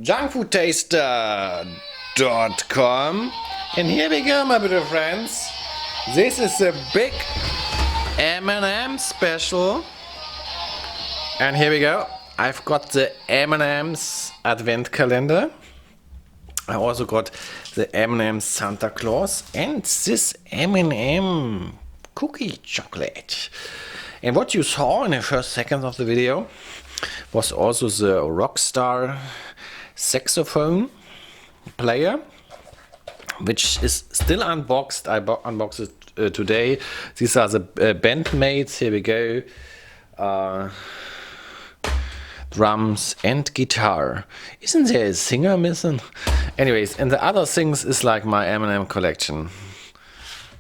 junkfoodtaster.com, and here we go, my little friends. This is a big M&M special, and here we go. I've got the M&M's advent calendar. I also got the M&M Santa Claus and this M&M cookie chocolate. And what you saw in the first seconds of the video was also the Rockstar saxophone player, which is still unboxed. I unboxed it today. These are the bandmates. Here we go. Drums and guitar. Isn't there a singer missing? Anyways, and the other things is like my M&M collection.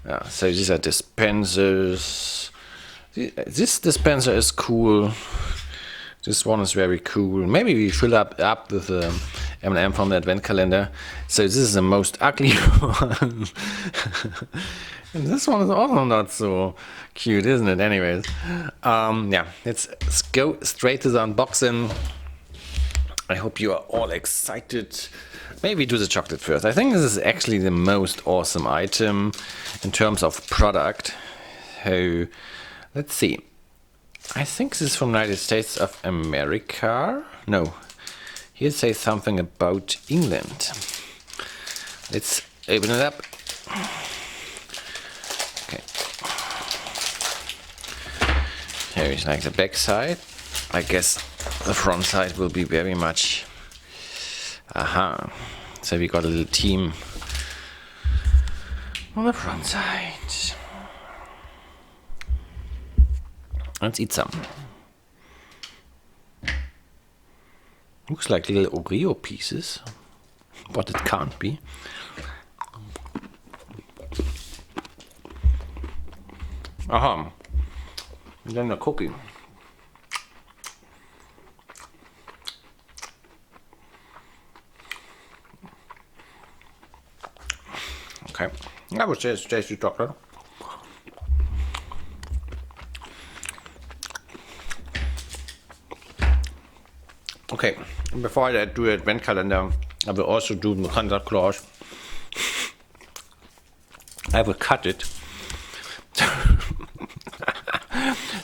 Yeah, so these are dispensers. This dispenser is cool. This one is very cool. Maybe we fill up with the M&M from the advent calendar. So this is the most ugly one. And this one is also not so cute, isn't it? Anyways, yeah, let's go straight to the unboxing. I hope you are all excited. Maybe do the chocolate first. I think this is actually the most awesome item in terms of product. So let's see. I think this is from United States of America. No, here it says something about England. Let's open it up. Okay. Here is like the back side. I guess the front side will be very much. Aha. So we got a little team on the front side. Let's eat some. Looks like little Oreo pieces, but it can't be. Aha. And then the cookie. Okay. That was just tasty chocolate. Okay, before I do the advent calendar, I will also do the Santa Claus. I will cut it.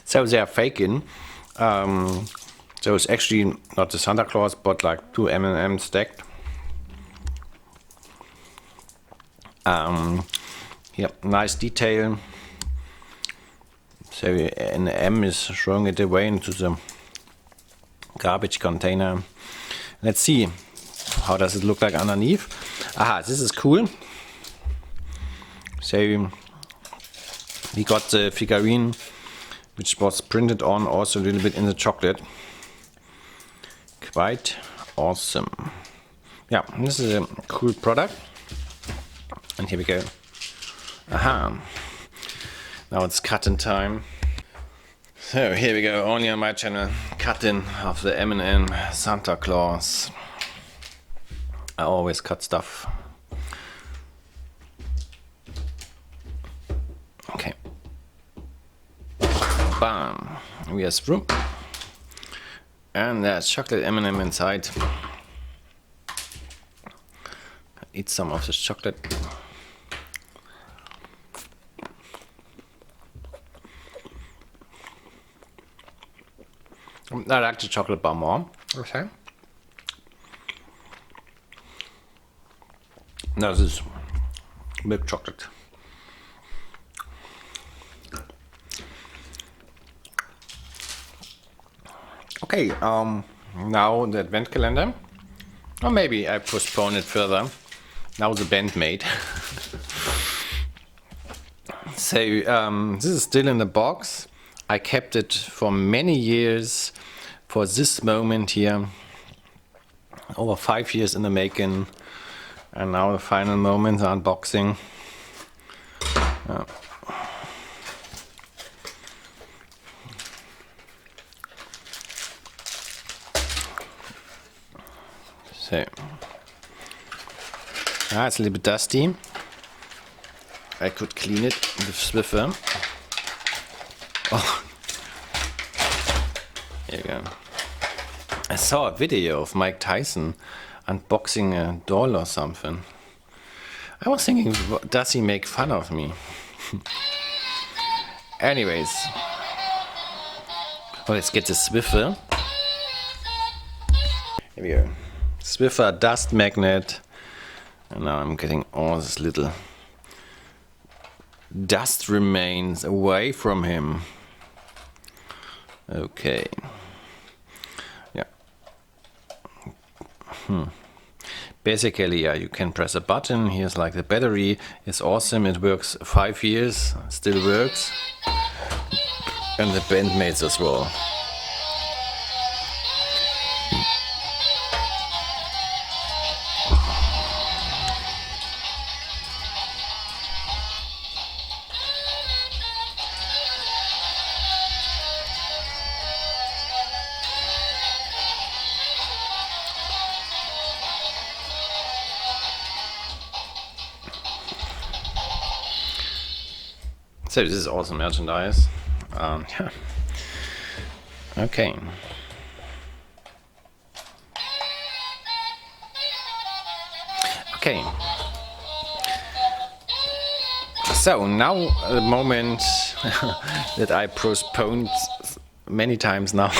So they are faking. So it's actually not the Santa Claus, but like two M&M stacked. Yep, nice detail. So an M is throwing it away into the garbage container. Let's see, how does it look like underneath? Aha, this is cool. So we got the figurine, which was printed on also a little bit in the chocolate. Quite awesome. Yeah, this is a cool product. And here we go. Aha. Now it's cutting time. So here we go, only on my channel, cutting of the M&M Santa Claus. I always cut stuff. Okay. Bam. We have through. And there's chocolate M&M inside. Eat some of this chocolate. I like the chocolate bar more. Okay. No, this is milk chocolate. Okay, now the advent calendar. Or maybe I postpone it further. Now the bandmate. So this is still in the box. I kept it for many years for this moment here. Over 5 years in the making. And now the final moment, the unboxing. So, it's a little bit dusty. I could clean it with Swiffer. Oh, here we go. I saw a video of Mike Tyson unboxing a doll or something. I was thinking, does he make fun of me? Anyways, well, let's get the Swiffer. Here we go. Swiffer dust magnet. And now I'm getting all this little dust remains away from him. Okay. Yeah. Basically, yeah, you can press a button. Here's like the battery. It's awesome. It works 5 years. Still works. And the bandmates as well. So this is awesome merchandise. Yeah. Okay. Okay. So now the moment that I postponed many times now.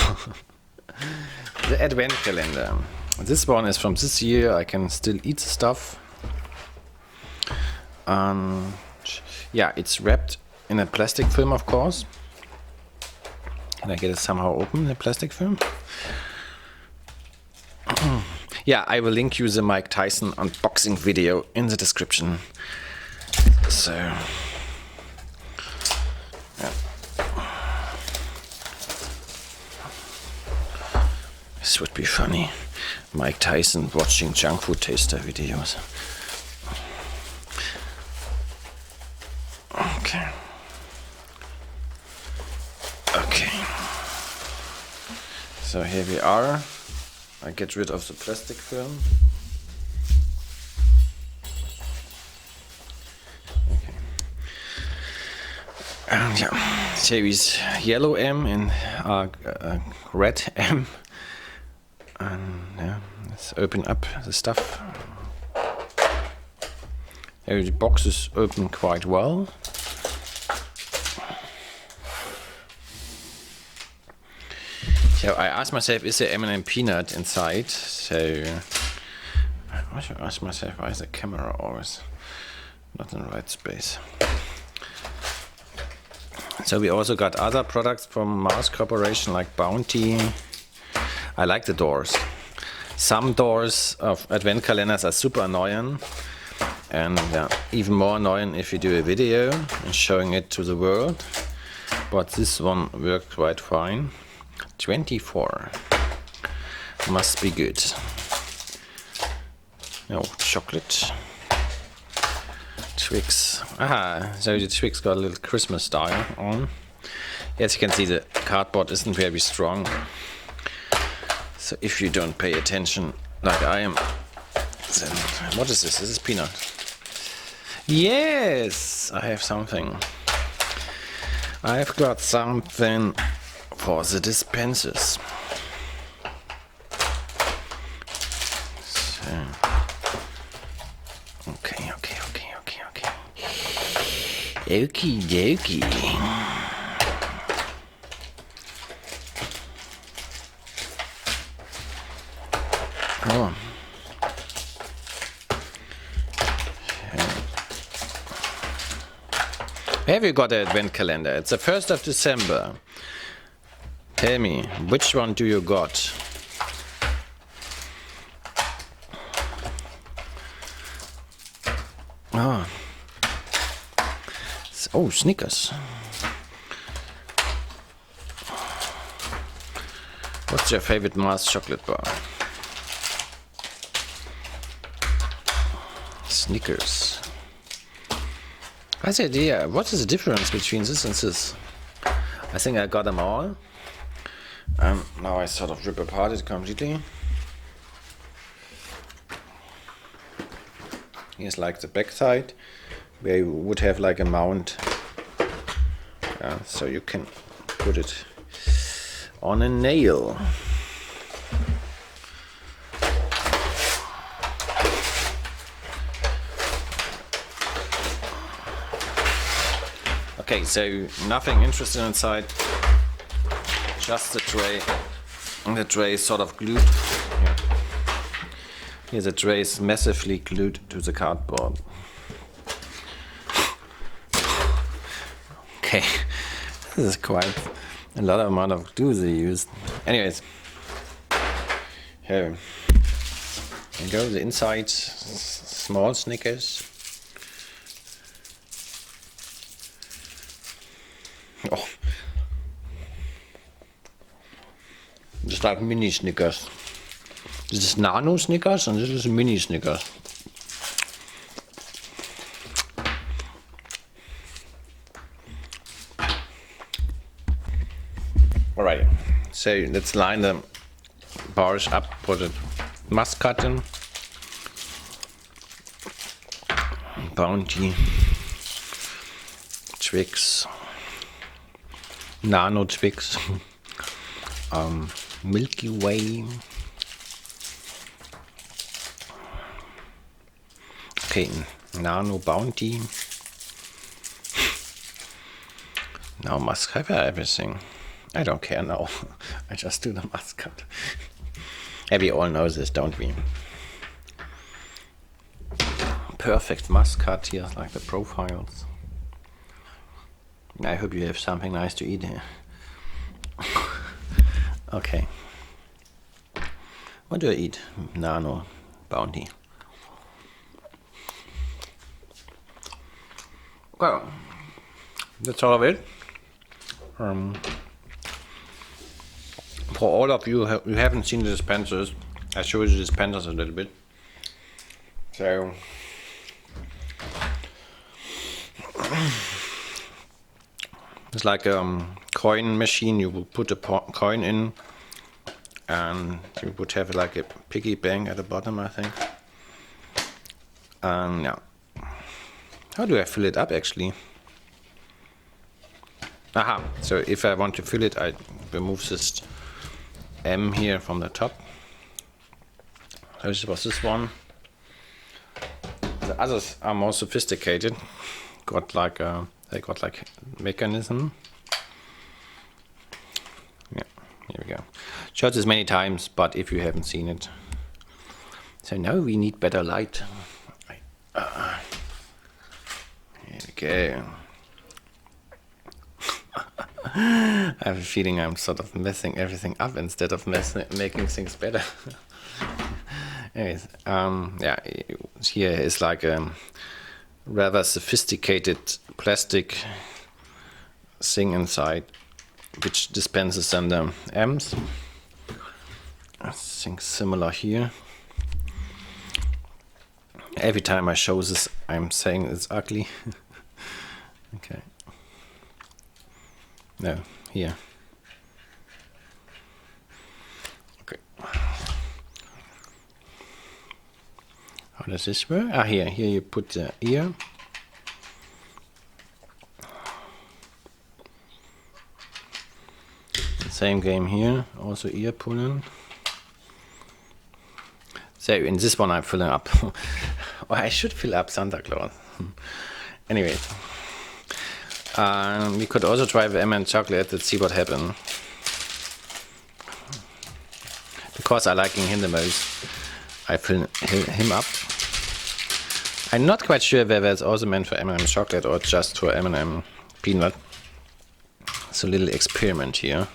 The advent calendar. This one is from this year. I can still eat the stuff. Yeah, it's wrapped in a plastic film, of course. Can I get it somehow open, the plastic film? Yeah, I will link you the Mike Tyson unboxing video in the description. So, yeah. This would be funny. Mike Tyson watching junk food taster videos. Okay. Okay. So here we are. I get rid of the plastic film. Okay. And yeah, here is yellow M and red M. And yeah, let's open up the stuff. The box is open quite well. So I asked myself, is there M&M peanut inside? So I should ask myself, why is the camera always not in the right space? So we also got other products from Mars Corporation like Bounty. I like the doors. Some doors of advent calendars are super annoying. And even more annoying if you do a video and showing it to the world. But this one worked quite fine. 24. Must be good. No, chocolate. Twix. Aha, so the Twix got a little Christmas style on. As you can see, the cardboard isn't very strong. So if you don't pay attention like I am, then what is this? This is peanut. Yes, I have something. I've got something for the dispensers. So, okay. Okie dokie. Oh. Have you got an advent calendar? It's the 1st of December. Tell me, which one do you got? Oh, Snickers. What's your favorite Mars chocolate bar? Snickers. What's the idea? What is the difference between this and this? I think I got them all. Now I sort of rip apart it completely. Here's like the back side, where you would have like a mount. So you can put it on a nail. Okay, so nothing interesting inside, just the tray. And the tray is sort of glued. Yeah. Here the tray is massively glued to the cardboard. Okay, this is quite a lot of amount of glue they used. Anyways, here you go, the inside, small Snickers. Oh, just like mini Snickers. This is nano Snickers and this is mini Snickers. Alright, so let's line the bars up, put a mascot in, Bounty, Twix, Nano Twix, Milky Way. Okay, Nano Bounty. Now must have everything. I don't care now. I just do the mascot. Yeah, we all know this, don't we? Perfect mascot here, like the profiles. I hope you have something nice to eat here. Okay. What do I eat? Nano Bounty. Well, that's all of it. For all of you who haven't seen the dispensers, I showed you the dispensers a little bit. So it's like a coin machine. You will put a coin in, and you would have like a piggy bank at the bottom, I think. Yeah. How do I fill it up actually? Aha, so if I want to fill it, I remove this M here from the top. So this was this one. The others are more sophisticated. They got like mechanism. Yeah, here we go. Showed this many times, but if you haven't seen it. So now we need better light. Here we go. I have a feeling I'm sort of messing everything up instead of making things better. Anyways, yeah, here is like a rather sophisticated plastic thing inside, which dispenses then the amps. I think similar here. Every time I show this, I'm saying it's ugly. Okay. No, here. Okay. How does this work? Ah, here you put the ear. Same game here, also ear pulling. So in this one I'm filling up. Or I should fill up Santa Claus. Anyway. We could also try the M&M chocolate. Let's see what happens. Because I like him the most, I fill him up. I'm not quite sure whether it's also meant for M&M chocolate or just for M&M peanut. It's a little experiment here.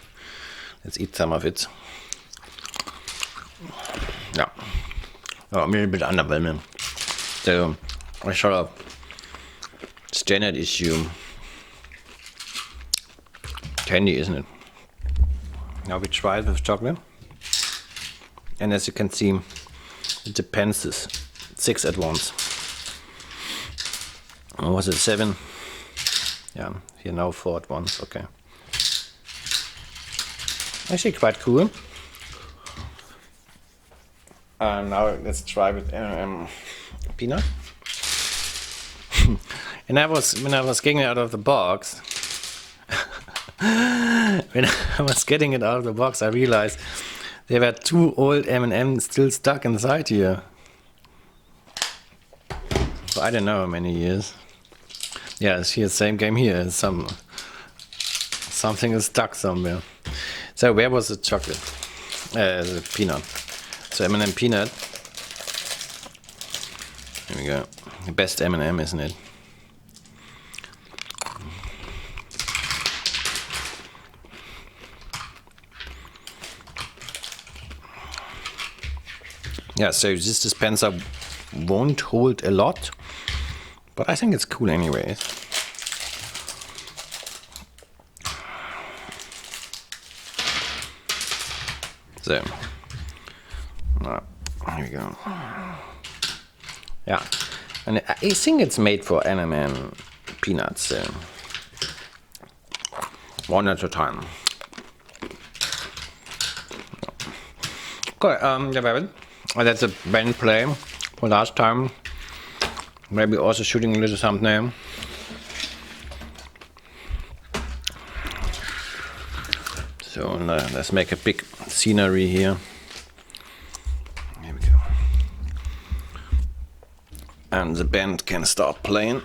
Let's eat some of it. Yeah. Oh, a little bit underwhelming. So, I sort of standard issue. Candy, isn't it? Now we try it with chocolate, and as you can see, it dispenses 6 at once. Or was it 7? Yeah, here now 4 at once. Okay, actually quite cool. Now let's try with peanut. And when I was getting it out of the box. When I was getting it out of the box, I realized there were 2 old M&Ms still stuck inside here. For I don't know how many years. Yeah, it's here, same game here. Something is stuck somewhere. So where was the chocolate? The peanut. So M&M peanut. Here we go. The best M&M, isn't it? Yeah, so this dispenser won't hold a lot, but I think it's cool anyways. So, here we go. Yeah, and I think it's made for M&M peanuts, so one at a time. Okay, yeah, that's a band play for last time. Maybe also shooting a little thumbnail. So let's make a big scenery here. Here we go. And the band can start playing.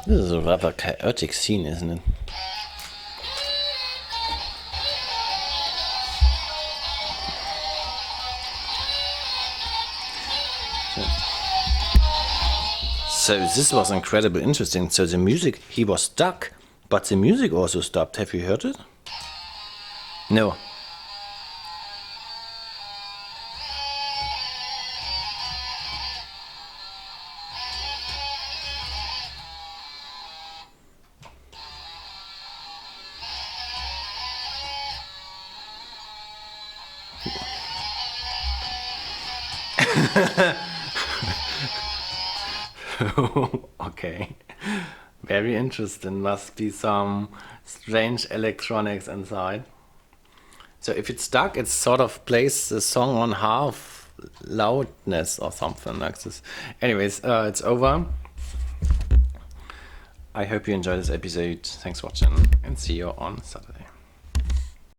This is a rather chaotic scene, isn't it? So this was incredibly interesting. So the music, he was stuck, but the music also stopped. Have you heard it? No. Okay, very interesting. Must be some strange electronics inside. So if it's stuck, it sort of plays the song on half loudness or something like this. Anyways, it's over. I hope you enjoyed this episode. Thanks for watching and see you on Saturday.